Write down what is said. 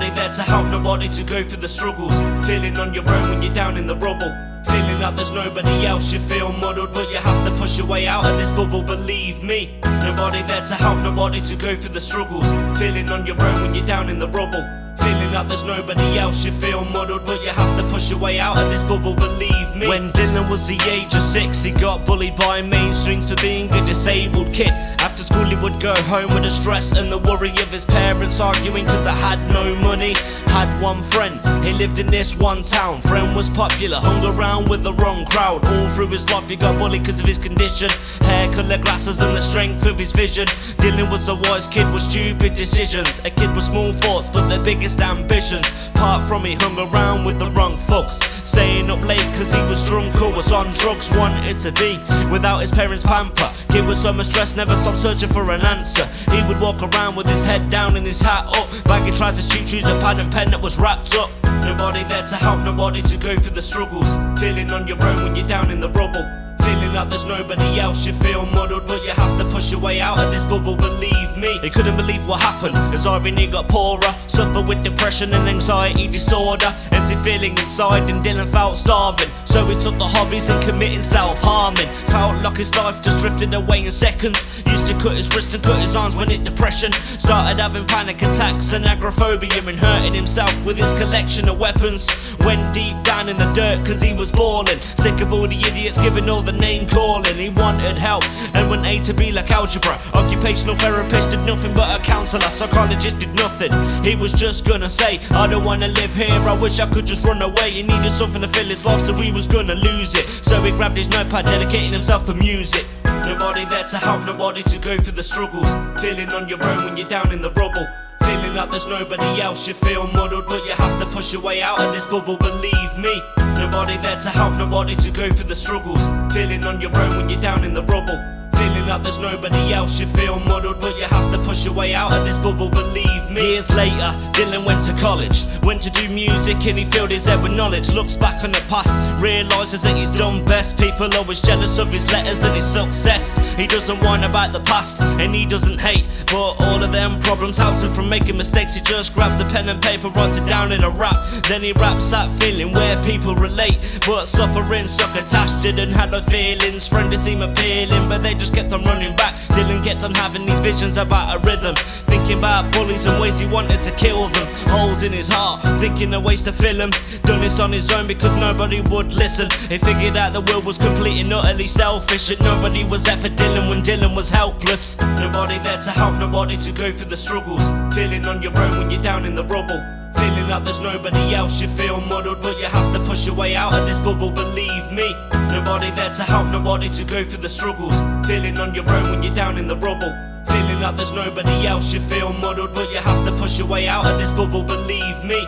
Nobody there to help, nobody to go through the struggles. Feeling on your own when you're down in the rubble. Feeling like there's nobody else, you feel muddled, but you have to push your way out of this bubble, believe me. Nobody there to help, nobody to go through the struggles. Feeling on your own when you're down in the rubble. Feeling like there's nobody else, you feel muddled, but you have to push your way out of this bubble, believe me. When Dylan was the age of 6, he got bullied by mainstreams for being a disabled kid. After school he would go home with the stress and the worry of his parents arguing cause I had no money. Had one friend, he lived in this one town. Friend was popular, hung around with the wrong crowd. All through his life he got bullied cause of his condition. Hair colour, glasses and the strength of his vision. Dylan was a wise kid with stupid decisions. A kid with small thoughts but the biggest ambitions. Apart from he hung around with the wrong folks. Staying up late cause he was drunk or was on drugs. Wanted to be without his parents' pamper. Kid with so much stress, never stopped searching for an answer. He would walk around with his head down and his hat up. Baggy tries to choose a pad and pen that was wrapped up. Nobody there to help, nobody to go through the struggles. Feeling on your own when you're down in the rubble. Feeling like there's nobody else, you feel muddled, but you have to push your way out of this bubble, believe me. They couldn't believe what happened, as irony got poorer. Suffered with depression and anxiety disorder. Empty feeling inside and Dylan felt starving. So he took the hobbies and committing self-harming. Felt like his life just drifted away in seconds. Used to cut his wrists and cut his arms when hit depression. Started having panic attacks and agoraphobia and hurting himself with his collection of weapons. Went deep down in the dirt cause he was balling. Sick of all the idiots giving all the name calling. He wanted help and went A to B like algebra. Occupational therapist did nothing but a counsellor. Psychologist did nothing. He was just gonna say, I don't wanna live here, I wish I could just run away. He needed something to fill his life so he was gonna lose it. So he grabbed his notepad, dedicating himself to music. Nobody there to help, nobody to go through the struggles. Feeling on your own when you're down in the rubble. Feeling like there's nobody else, you feel muddled, but you have to push your way out of this bubble, believe me. Nobody there to help, nobody to go through the struggles. Feeling on your own when you're down in the rubble. Feeling like there's nobody else, you feel muddled, but you have to push your way out of this bubble, believe me. Years later, Dylan went to college. Went to do music and he filled his head with knowledge. Looks back on the past, realises that he's done best. People always jealous of his letters and his success. He doesn't whine about the past and he doesn't hate, but all of them problems helped him from making mistakes. He just grabs a pen and paper, writes it down in a rap. Then he raps that feeling where people relate, but suffering stuck attached, didn't have no feelings. Friends seem appealing, but they just kept on running back. Dylan kept on having these visions about a rhythm, thinking about bullies and ways he wanted to kill them. Holes in his heart, thinking of ways to fill them. Done this on his own because nobody would listen. He figured out the world was complete and utterly selfish, and nobody was there for Dylan when Dylan was helpless. Nobody there to help, nobody to go through the struggles. Feeling on your own when you're down in the rubble. Feeling like there's nobody else, you feel muddled, but you have to push your way out of this bubble, believe me. Nobody there to help, nobody to go through the struggles. Feeling on your own when you're down in the rubble. Feeling like there's nobody else, you feel muddled, but you have to push your way out of this bubble, believe me.